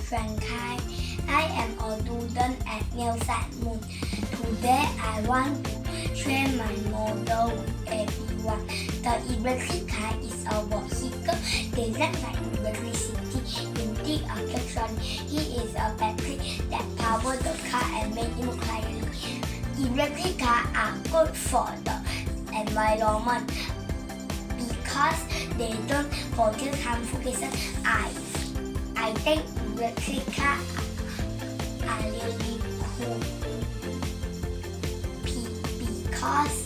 Xuan. I am a student at Liaw. Today I want to share my model with everyone. The electric car is a vehicle designed by electricity in the action. It is a battery that powers the car and makes it move quietly. Electric cars are good for the environment because they don't produce harmful gases. I think electric cars are really cool because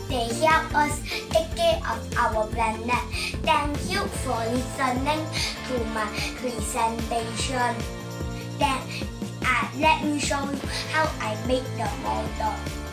they help us take care of our planet. Thank you for listening to my presentation. Then let me show you how I make the model.